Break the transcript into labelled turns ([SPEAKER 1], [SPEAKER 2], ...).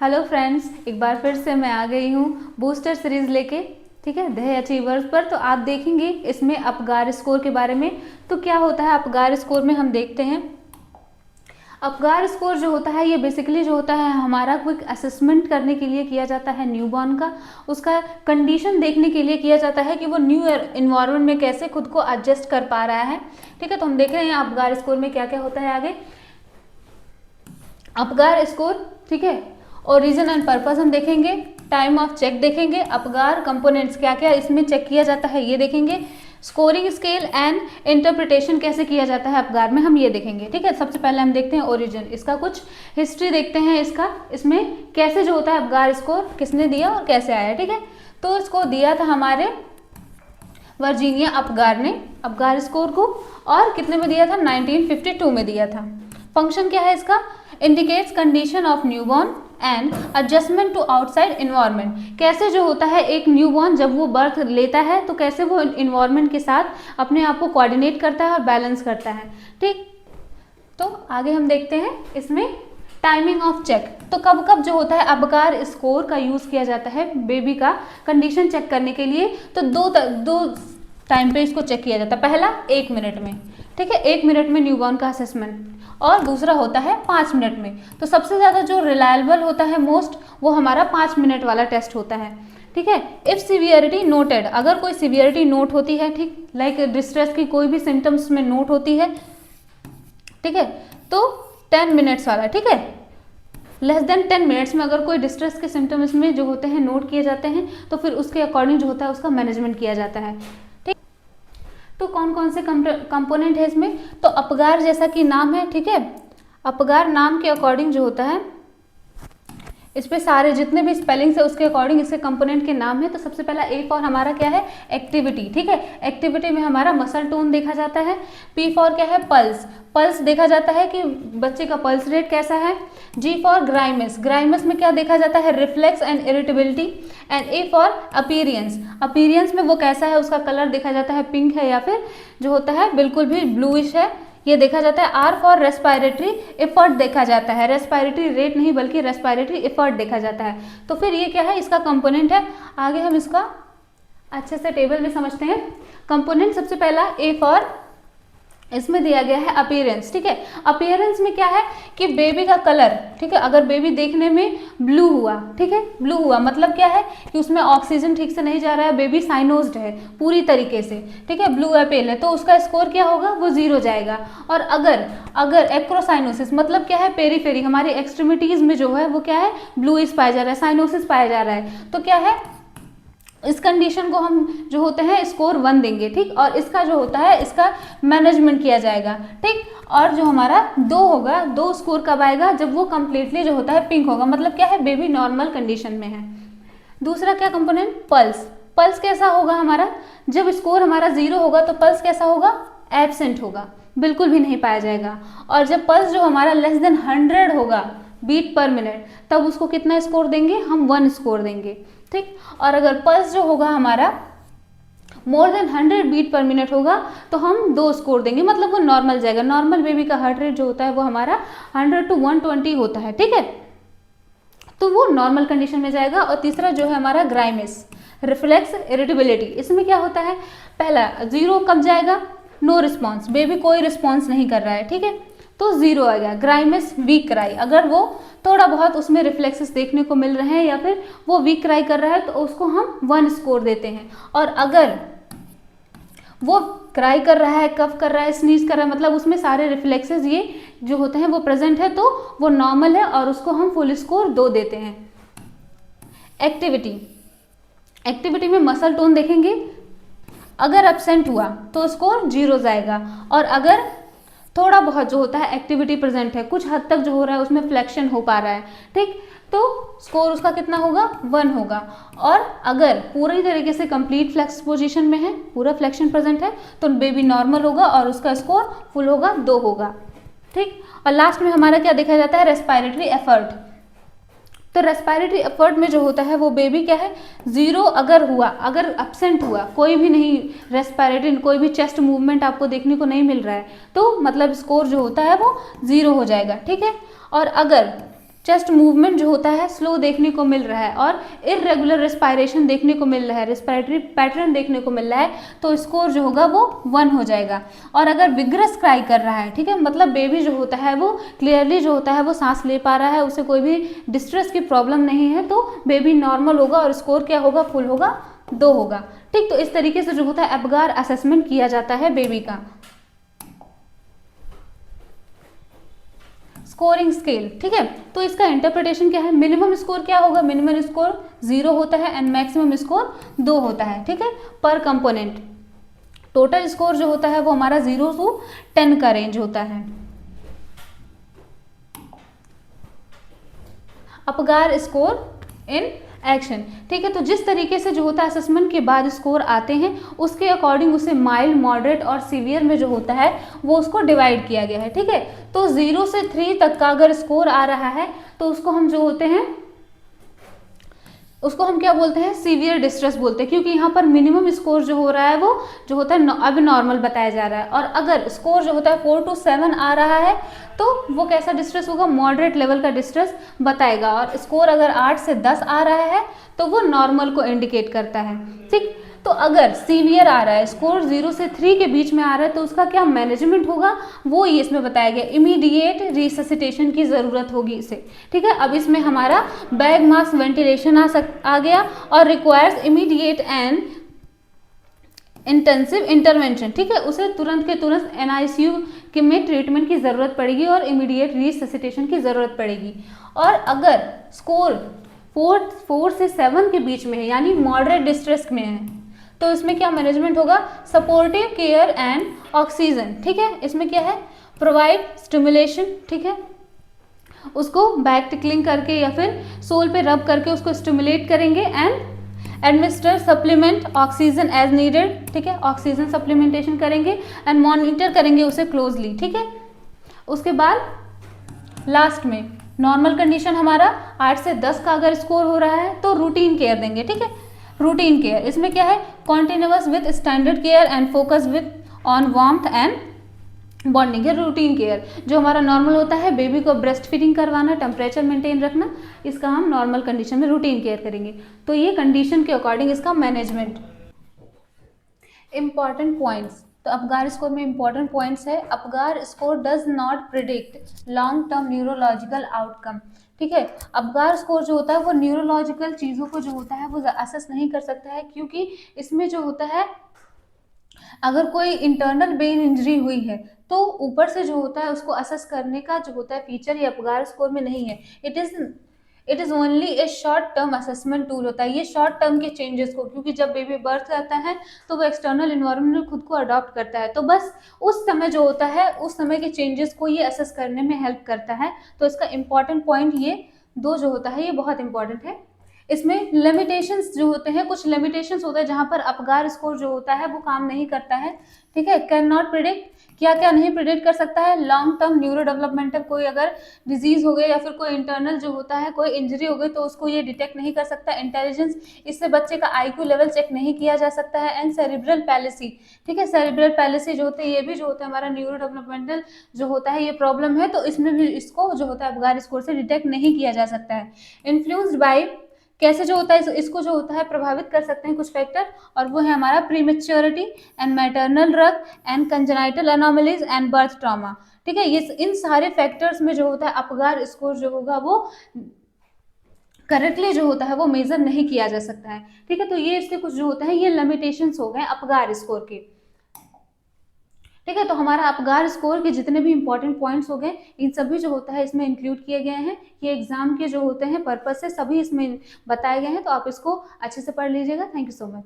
[SPEAKER 1] Hello friends, एक बार फिर से मैं आ गई हूँ बूस्टर सीरीज़ लेके। ठीक है, द अचीवर्स पर। तो आप देखेंगे इसमें अपगार स्कोर के बारे में। तो क्या होता है अपगार स्कोर में, हम देखते हैं। अपगार स्कोर जो होता है ये बेसिकली जो होता है हमारा क्विक असेसमेंट करने के लिए किया जाता है न्यूबॉर्न का। उसका कंडीशन देखने के लिए किया जाता है कि वो न्यू इन्वायरमेंट में कैसे खुद को एडजस्ट कर पा रहा है। ठीक है, तो हम देख रहे हैं अपगार स्कोर में क्या क्या होता है आगे। अपगार स्कोर, ठीक है, ओरिजिन एंड पर्पस हम देखेंगे, टाइम ऑफ चेक देखेंगे, अपगार कंपोनेंट्स क्या क्या इसमें चेक किया जाता है ये देखेंगे, स्कोरिंग स्केल एंड इंटरप्रिटेशन कैसे किया जाता है अपगार में हम ये देखेंगे। ठीक है, सबसे पहले हम देखते हैं ओरिजिन, इसका कुछ हिस्ट्री देखते हैं इसका, इसमें कैसे जो होता है अपगार स्कोर किसने दिया और कैसे आया। ठीक है, तो इसको दिया था हमारे वर्जीनिया अपगार ने अपगार स्कोर को, और कितने में दिया था 1952 में दिया था। फंक्शन क्या है इसका, indicates condition of newborn and adjustment to outside environment. कैसे जो होता है एक न्यूबॉर्न जब वो बर्थ लेता है तो कैसे वो इन्वायरमेंट के साथ अपने आप को कोऑर्डिनेट करता है और बैलेंस करता है। ठीक, तो आगे हम देखते हैं इसमें टाइमिंग ऑफ चेक। तो कब कब जो होता है अपगार स्कोर का यूज किया जाता है बेबी का कंडीशन चेक करने के लिए। तो दो टाइम पे इसको चेक किया जाता है। पहला 1 मिनट में, ठीक है, 1 मिनट में न्यूबॉर्न का असेसमेंट, और दूसरा होता है 5 मिनट में। तो सबसे ज़्यादा जो रिलायबल होता है मोस्ट, वो हमारा 5 मिनट वाला टेस्ट होता है। ठीक है, इफ सीवियरिटी नोटेड, अगर कोई सीवियरिटी नोट होती है, ठीक, लाइक डिस्ट्रेस की कोई भी सिम्टम्स में नोट होती है, ठीक है, तो 10 मिनट्स वाला, ठीक है, लेस देन 10 मिनट्स में अगर कोई डिस्ट्रेस के सिम्टम्स में जो होते हैं नोट किए जाते हैं तो फिर उसके अकॉर्डिंग जो होता है उसका मैनेजमेंट किया जाता है। ठीक, तो कौन कौन से कंपोनेंट है इसमें, तो अपगार जैसा कि नाम है, ठीक है, अपगार नाम के अकॉर्डिंग जो होता है इस पे सारे जितने भी स्पेलिंग्स है उसके अकॉर्डिंग इसके कंपोनेंट के नाम है। तो सबसे पहला ए फॉर हमारा क्या है, एक्टिविटी। ठीक है, एक्टिविटी में हमारा मसल टोन देखा जाता है। पी फॉर क्या है, पल्स, पल्स देखा जाता है कि बच्चे का पल्स रेट कैसा है। जी फॉर ग्राइमस, ग्राइमस में क्या देखा जाता है, reflex and irritability. And A for appearance, appearance में वो कैसा है, उसका कलर देखा जाता है पिंक है या फिर जो होता है बिल्कुल भी ब्लूइश है, ये देखा जाता है। आर फॉर रेस्पायरेटरी एफर्ट देखा जाता है, रेस्पायरेटरी रेट नहीं बल्कि रेस्पायरेटरी एफर्ट देखा जाता है। तो फिर ये क्या है, इसका कंपोनेंट है। आगे हम इसका अच्छे से टेबल में समझते हैं। कंपोनेंट सबसे पहला ए फॉर, इसमें दिया गया है अपीयरेंस। ठीक है, अपीयरेंस में क्या है कि बेबी का कलर, ठीक है, अगर बेबी देखने में ब्लू हुआ, ठीक है, ब्लू हुआ मतलब क्या है कि उसमें ऑक्सीजन ठीक से नहीं जा रहा है, बेबी साइनोज्ड है पूरी तरीके से, ठीक है, ब्लू है पेल है, तो उसका स्कोर क्या होगा, वो 0 जाएगा। और अगर एक्रोसाइनोसिस मतलब क्या है, पेरीफेरी हमारी एक्सट्रीमिटीज में जो है वो क्या है, ब्लूइश पाया जा रहा है, साइनोसिस पाया जा रहा है, तो क्या है इस कंडीशन को हम जो होते हैं स्कोर 1 देंगे। ठीक, और इसका जो होता है इसका मैनेजमेंट किया जाएगा। ठीक, और जो हमारा 2 होगा, 2 स्कोर कब आएगा, जब वो कंप्लीटली जो होता है पिंक होगा, मतलब क्या है बेबी नॉर्मल कंडीशन में है। दूसरा क्या कंपोनेंट, पल्स, पल्स कैसा होगा हमारा, जब स्कोर हमारा 0 होगा तो पल्स कैसा होगा, एब्सेंट होगा, बिल्कुल भी नहीं पाया जाएगा। और जब पल्स जो हमारा लेस देन 100 होगा बीट पर मिनट, तब उसको कितना स्कोर देंगे, हम 1 स्कोर देंगे। ठीक, और अगर पल्स जो होगा हमारा more than 100 beat per minute होगा तो हम 2 स्कोर देंगे, मतलब वो नॉर्मल जाएगा। नॉर्मल बेबी का हार्ट रेट जो होता है वो हमारा 100 to 120 होता है। ठीक है, तो वो नॉर्मल कंडीशन में जाएगा। और तीसरा जो है हमारा ग्राइमिस, रिफ्लेक्स इरिटेबिलिटी, इसमें क्या होता है, पहला 0 कब जाएगा, नो रिस्पॉन्स, बेबी कोई रिस्पॉन्स नहीं कर रहा है, ठीक है, तो 0 आ गया। ग्राइमिस वीक क्राई, अगर वो थोड़ा बहुत उसमें रिफ्लेक्सेस देखने को मिल रहे हैं या फिर वो वीक क्राई कर रहा है तो उसको हम 1 स्कोर देते हैं। और अगर वो क्राई कर रहा है, कफ कर रहा है, स्नीज कर रहा है, मतलब उसमें सारे रिफ्लेक्सेस ये जो होते हैं वो प्रेजेंट है, तो वो नॉर्मल है और उसको हम फुल स्कोर 2 देते हैं। एक्टिविटी, एक्टिविटी में मसल टोन देखेंगे, अगर एब्सेंट हुआ तो स्कोर 0 जाएगा। और अगर थोड़ा बहुत जो होता है एक्टिविटी प्रेजेंट है, कुछ हद तक जो हो रहा है उसमें फ्लेक्शन हो पा रहा है, ठीक, तो स्कोर उसका कितना होगा, 1 होगा। और अगर पूरी तरीके से कंप्लीट फ्लेक्स पोजीशन में है, पूरा फ्लेक्शन प्रेजेंट है, तो बेबी नॉर्मल होगा और उसका स्कोर फुल होगा, 2 होगा। ठीक, और लास्ट में हमारा क्या देखा जाता है, रेस्पायरेटरी एफर्ट। तो रेस्पायरेटरी एफर्ट में जो होता है वो बेबी क्या है, 0 अगर हुआ, अगर एब्सेंट हुआ, कोई भी नहीं रेस्पायरेटरी, कोई भी चेस्ट मूवमेंट आपको देखने को नहीं मिल रहा है, तो मतलब स्कोर जो होता है वो 0 हो जाएगा। ठीक है, और अगर चेस्ट मूवमेंट जो होता है स्लो देखने को मिल रहा है और इरेगुलर रेस्पायरेशन देखने को मिल रहा है, रेस्पिरेटरी पैटर्न देखने को मिल रहा है, तो स्कोर जो होगा वो 1 हो जाएगा। और अगर विग्रस क्राई कर रहा है, ठीक है, मतलब बेबी जो होता है वो क्लियरली जो होता है वो सांस ले पा रहा है, उसे कोई भी डिस्ट्रेस की प्रॉब्लम नहीं है, तो बेबी नॉर्मल होगा और स्कोर क्या होगा, फुल होगा, 2 होगा। ठीक, तो इस तरीके से जो होता है एप्गार असेसमेंट किया जाता है बेबी का। स्कोरिंग स्केल, ठीक है, तो इसका इंटरप्रिटेशन क्या है, मिनिमम स्कोर क्या होगा, मिनिमम स्कोर 0 होता है एंड मैक्सिमम स्कोर 2 होता है, ठीक है, पर कंपोनेंट। टोटल स्कोर जो होता है वो हमारा 0 to 10 का रेंज होता है। अपगार स्कोर इन एक्शन, ठीक है, तो जिस तरीके से जो होता है असेसमेंट के बाद स्कोर आते हैं उसके अकॉर्डिंग उसे माइल्ड, मॉडरेट और सीवियर में जो होता है वो उसको डिवाइड किया गया है, ठीक है। तो 0 से 3 तक का अगर स्कोर आ रहा है तो उसको हम जो होते हैं उसको हम क्या बोलते हैं, सीवियर डिस्ट्रेस बोलते हैं, क्योंकि यहाँ पर मिनिमम स्कोर जो हो रहा है वो जो होता है अब नॉर्मल बताया जा रहा है। और अगर स्कोर जो होता है 4 to 7 आ रहा है तो वो कैसा डिस्ट्रेस होगा, मॉडरेट लेवल का डिस्ट्रेस बताएगा। और स्कोर अगर 8 से 10 आ रहा है तो वो नॉर्मल को इंडिकेट करता है, ठीक। तो अगर सीवियर आ रहा है, स्कोर 0 से 3 के बीच में आ रहा है, तो उसका क्या मैनेजमेंट होगा वो ये इसमें बताया गया, इमीडिएट रिससिटेशन की ज़रूरत होगी इसे, ठीक है। अब इसमें हमारा बैग मास्क वेंटिलेशन आ गया और requires immediate and intensive intervention, ठीक है, उसे तुरंत के तुरंत NICU के में ट्रीटमेंट की ज़रूरत पड़ेगी और इमीडिएट रिससिटेशन की ज़रूरत पड़ेगी। और अगर स्कोर 4 से 7 के बीच में है, यानी मॉडरेट डिस्ट्रेस में है, तो इसमें क्या मैनेजमेंट होगा, सपोर्टिव केयर एंड ऑक्सीजन, ठीक है। इसमें क्या है, प्रोवाइड स्टिमुलेशन, ठीक है, उसको बैक टिकलिंग करके या फिर सोल पे रब करके उसको स्टिमुलेट करेंगे and administer supplement oxygen as needed, ठीक है, ऑक्सीजन सप्लीमेंटेशन करेंगे एंड मॉनिटर करेंगे उसे क्लोजली, ठीक है। उसके बाद लास्ट में नॉर्मल कंडीशन हमारा 8 से 10 का अगर स्कोर हो रहा है तो रूटीन केयर देंगे, ठीक है। रूटीन केयर इसमें क्या है, continuous with standard care and focus with on warmth and bonding है। रूटीन केयर जो हमारा नॉर्मल होता है, बेबी को ब्रेस्ट फीडिंग करवाना, टेम्परेचर मेंटेन रखना, इसका हम नॉर्मल कंडीशन में रूटीन केयर करेंगे। तो ये कंडीशन के अकॉर्डिंग इसका मैनेजमेंट। इंपॉर्टेंट पॉइंट्स, तो अपगार स्कोर में इंपॉर्टेंट पॉइंट्स है, Apgar score does not predict long term neurological outcome, ठीक है। अपगार स्कोर जो होता है वो न्यूरोलॉजिकल चीज़ों को जो होता है वो असेस नहीं कर सकता है, क्योंकि इसमें जो होता है अगर कोई इंटरनल ब्रेन इंजरी हुई है तो ऊपर से जो होता है उसको असेस करने का जो होता है फीचर ये अपगार स्कोर में नहीं है। It is only A short term assessment tool होता है, ये शॉर्ट टर्म के चेंजेस को, क्योंकि जब बेबी बर्थ करता है तो वो एक्सटर्नल इन्वायरमेंट में खुद को अडॉप्ट करता है, तो बस उस समय जो होता है उस समय के चेंजेस को ये असेस करने में हेल्प करता है। तो इसका इंपॉर्टेंट पॉइंट ये 2 जो होता है ये बहुत इंपॉर्टेंट है। इसमें लिमिटेशंस जो होते हैं, कुछ लिमिटेशंस होते हैं जहाँ पर अपगार स्कोर जो होता है वो काम नहीं करता है, ठीक है। कैन नॉट प्रिडिक्ट, क्या क्या नहीं प्रिडिक्ट कर सकता है, लॉन्ग टर्म न्यूरो डेवलपमेंटल, कोई अगर डिजीज हो गई या फिर कोई इंटरनल जो होता है कोई इंजरी हो गई तो उसको ये डिटेक्ट नहीं कर सकता। इंटेलिजेंस, इससे बच्चे का IQ लेवल चेक नहीं किया जा सकता है। एंड सेरिब्रल पैलिसी, ठीक है, सेरिब्रल पैलिसी जो होते हैं ये भी जो होता है हमारा न्यूरो डेवलपमेंटल जो होता है ये प्रॉब्लम है, तो इसमें भी इसको जो होता है अपगार स्कोर से डिटेक्ट नहीं किया जा सकता है। इन्फ्लुएंस्ड बाय, कैसे जो होता है इसको जो होता है प्रभावित कर सकते हैं कुछ फैक्टर, और वो है हमारा prematurity and maternal drug and congenital anomalies and birth trauma, ठीक है। ये इन सारे फैक्टर्स में जो होता है अपगार स्कोर जो होगा वो करेक्टली जो होता है वो मेजर नहीं किया जा सकता है, ठीक है। तो ये इसके कुछ जो होता है ये लिमिटेशंस हो गए अपगार स्कोर के, ठीक है। तो हमारा अपगार स्कोर के जितने भी इंपॉर्टेंट पॉइंट्स हो गए इन सभी जो होता है इसमें इंक्लूड किए गए हैं। ये एग्जाम के जो होते हैं पर्पस से सभी इसमें बताए गए हैं, तो आप इसको अच्छे से पढ़ लीजिएगा। Thank you so much.